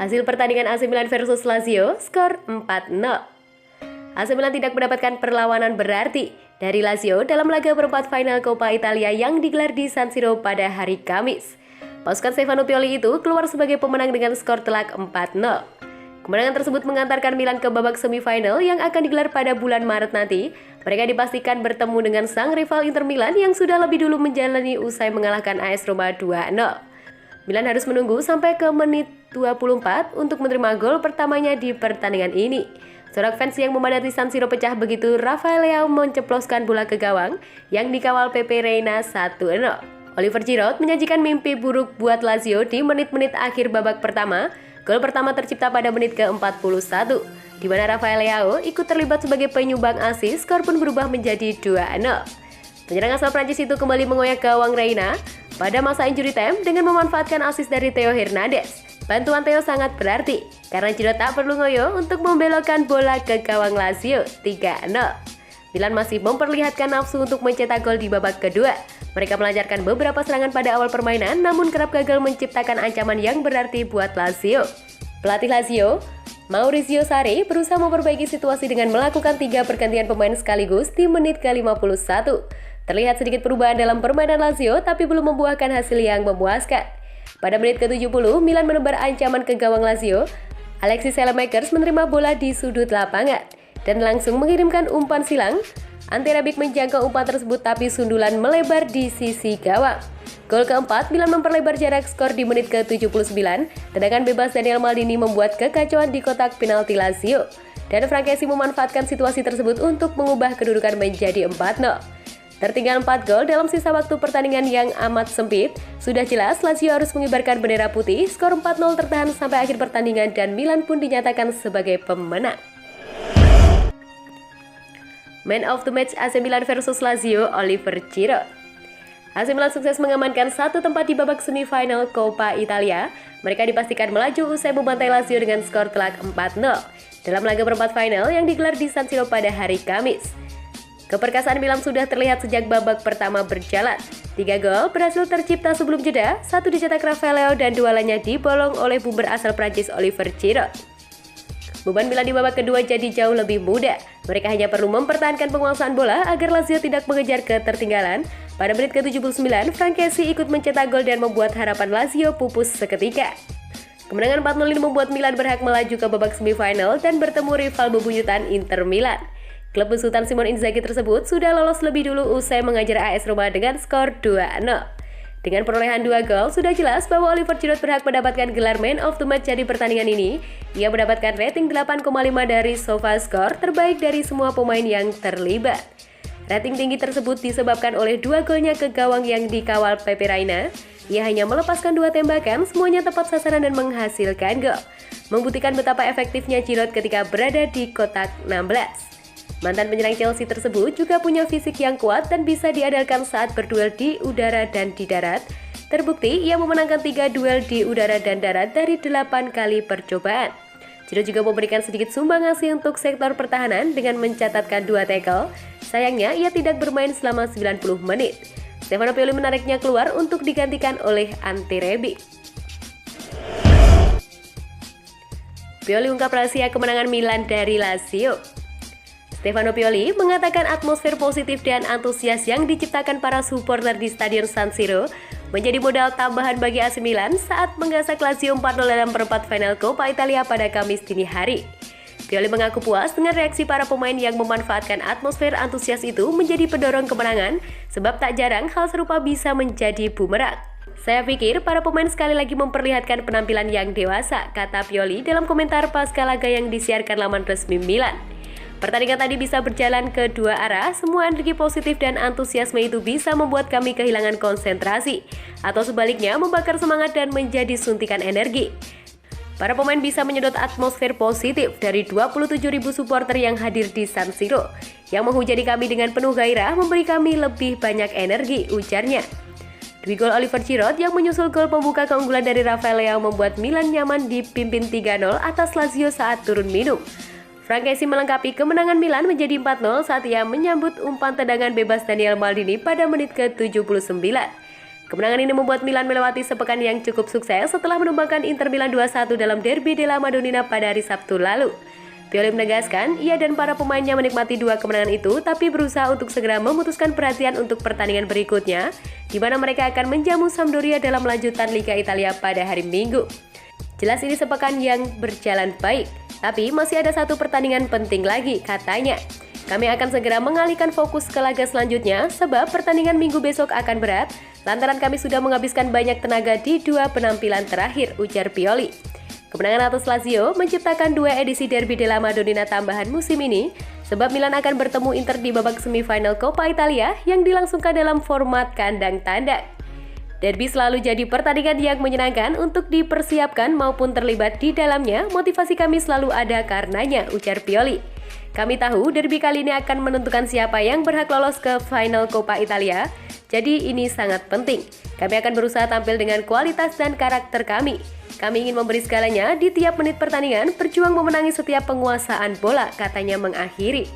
Hasil pertandingan AC Milan versus Lazio, skor 4-0. AC Milan tidak mendapatkan perlawanan berarti dari Lazio dalam laga perempat final Coppa Italia yang digelar di San Siro pada hari Kamis. Pasukan Stefano Pioli itu keluar sebagai pemenang dengan skor telak 4-0. Kemenangan tersebut mengantarkan Milan ke babak semifinal yang akan digelar pada bulan Maret nanti. Mereka dipastikan bertemu dengan sang rival Inter Milan yang sudah lebih dulu menjalani usai mengalahkan AS Roma 2-0. Milan harus menunggu sampai ke menit 24 untuk menerima gol pertamanya di pertandingan ini. Sorak fans yang memadati San Siro pecah begitu Rafael Leao menceploskan bola ke gawang yang dikawal Pepe Reina 1-0. Oliver Giroud menyajikan mimpi buruk buat Lazio di menit-menit akhir babak pertama. Gol pertama tercipta pada menit ke-41, di mana Rafael Leao ikut terlibat sebagai penyumbang asis, skor pun berubah menjadi 2-0. Penyerang asal Prancis itu kembali mengoyak gawang Reina pada masa injury time dengan memanfaatkan asis dari Theo Hernandez. Bantuan Theo sangat berarti, karena Giroud tak perlu ngoyo untuk membelokkan bola ke gawang Lazio 3-0. Milan masih memperlihatkan nafsu untuk mencetak gol di babak kedua. Mereka melancarkan beberapa serangan pada awal permainan, namun kerap gagal menciptakan ancaman yang berarti buat Lazio. Pelatih Lazio, Maurizio Sarri, berusaha memperbaiki situasi dengan melakukan 3 pergantian pemain sekaligus di menit ke-51. Terlihat sedikit perubahan dalam permainan Lazio, tapi belum membuahkan hasil yang memuaskan. Pada menit ke-70, Milan menebar ancaman ke gawang Lazio. Alexis Saelemaekers menerima bola di sudut lapangan dan langsung mengirimkan umpan silang. Ante Rebic menjangkau umpan tersebut tapi sundulan melebar di sisi gawang. Gol keempat, Milan memperlebar jarak skor di menit ke-79. Tendangan bebas Daniel Maldini membuat kekacauan di kotak penalti Lazio. Dan Frankesi memanfaatkan situasi tersebut untuk mengubah kedudukan menjadi 4-0. Tertinggal 4 gol dalam sisa waktu pertandingan yang amat sempit. Sudah jelas Lazio harus mengibarkan bendera putih. Skor 4-0 tertahan sampai akhir pertandingan dan Milan pun dinyatakan sebagai pemenang. Man of the match AC Milan versus Lazio, Oliver Giroud. AC Milan sukses mengamankan satu tempat di babak semifinal Coppa Italia. Mereka dipastikan melaju usai membantai Lazio dengan skor telak 4-0 dalam laga perempat final yang digelar di San Siro pada hari Kamis. Keperkasaan Milan sudah terlihat sejak babak pertama berjalan. 3 gol berhasil tercipta sebelum jeda, 1 dicetak Rafael Leao dan 2 lainnya dibolong oleh boomer asal Prancis Oliver Giroud. Beban Milan di babak kedua jadi jauh lebih mudah. Mereka hanya perlu mempertahankan penguasaan bola agar Lazio tidak mengejar ketertinggalan. Pada menit ke-79, Frankesi ikut mencetak gol dan membuat harapan Lazio pupus seketika. Kemenangan 4-0 ini membuat Milan berhak melaju ke babak semifinal dan bertemu rival bebuyutan Inter Milan. Klub besutan Simone Inzaghi tersebut sudah lolos lebih dulu usai mengajar AS Roma dengan skor 2-0. Dengan perolehan 2 gol, sudah jelas bahwa Oliver Giroud berhak mendapatkan gelar Man of the Match di pertandingan ini. Ia mendapatkan rating 8,5 dari SofaScore, terbaik dari semua pemain yang terlibat. Rating tinggi tersebut disebabkan oleh 2 golnya ke gawang yang dikawal Pepe Reina. Ia hanya melepaskan 2 tembakan, semuanya tepat sasaran dan menghasilkan gol. Membuktikan betapa efektifnya Giroud ketika berada di kotak 16. Mantan penyerang Chelsea tersebut juga punya fisik yang kuat dan bisa diandalkan saat berduel di udara dan di darat. Terbukti ia memenangkan 3 duel di udara dan darat dari 8 kali percobaan. Giroud juga memberikan sedikit sumbangasi untuk sektor pertahanan dengan mencatatkan 2 tackle. Sayangnya ia tidak bermain selama 90 menit. Stefano Pioli menariknya keluar untuk digantikan oleh Ante Rebic. Pioli ungkap rahasia kemenangan Milan dari Lazio. Stefano Pioli mengatakan atmosfer positif dan antusias yang diciptakan para supporter di Stadion San Siro menjadi modal tambahan bagi AC Milan saat menggasak Lazio 4-0 dalam perempat final Coppa Italia pada Kamis dini hari. Pioli mengaku puas dengan reaksi para pemain yang memanfaatkan atmosfer antusias itu menjadi pendorong kemenangan, sebab tak jarang hal serupa bisa menjadi bumerang. Saya pikir para pemain sekali lagi memperlihatkan penampilan yang dewasa, kata Pioli dalam komentar pasca laga yang disiarkan laman resmi Milan. Pertandingan tadi bisa berjalan ke 2 arah, semua energi positif dan antusiasme itu bisa membuat kami kehilangan konsentrasi, atau sebaliknya membakar semangat dan menjadi suntikan energi. Para pemain bisa menyedot atmosfer positif dari 27.000 supporter yang hadir di San Siro, yang menghujani kami dengan penuh gairah memberi kami lebih banyak energi, ujarnya. 2 gol Oliver Giroud yang menyusul gol pembuka keunggulan dari Rafael Leao membuat Milan nyaman dipimpin 3-0 atas Lazio saat turun minum. Frankesi melengkapi kemenangan Milan menjadi 4-0 saat ia menyambut umpan tendangan bebas Daniel Maldini pada menit ke-79. Kemenangan ini membuat Milan melewati sepekan yang cukup sukses setelah menumbangkan Inter Milan 2-1 dalam Derby della Madonnina pada hari Sabtu lalu. Pioli menegaskan, ia dan para pemainnya menikmati dua kemenangan itu, tapi berusaha untuk segera memutuskan perhatian untuk pertandingan berikutnya, di mana mereka akan menjamu Sampdoria dalam lanjutan Liga Italia pada hari Minggu. Jelas ini sepekan yang berjalan baik, tapi masih ada satu pertandingan penting lagi, katanya. Kami akan segera mengalihkan fokus ke laga selanjutnya, sebab pertandingan Minggu besok akan berat, lantaran kami sudah menghabiskan banyak tenaga di dua penampilan terakhir, ujar Pioli. Kemenangan atas Lazio menciptakan dua edisi Derby della Madonnina tambahan musim ini, sebab Milan akan bertemu Inter di babak semifinal Coppa Italia yang dilangsungkan dalam format kandang tandang. Derby selalu jadi pertandingan yang menyenangkan untuk dipersiapkan maupun terlibat di dalamnya, motivasi kami selalu ada karenanya, ujar Pioli. Kami tahu derby kali ini akan menentukan siapa yang berhak lolos ke final Coppa Italia, jadi ini sangat penting. Kami akan berusaha tampil dengan kualitas dan karakter kami. Kami ingin memberi segalanya di tiap menit pertandingan, berjuang memenangi setiap penguasaan bola, katanya mengakhiri.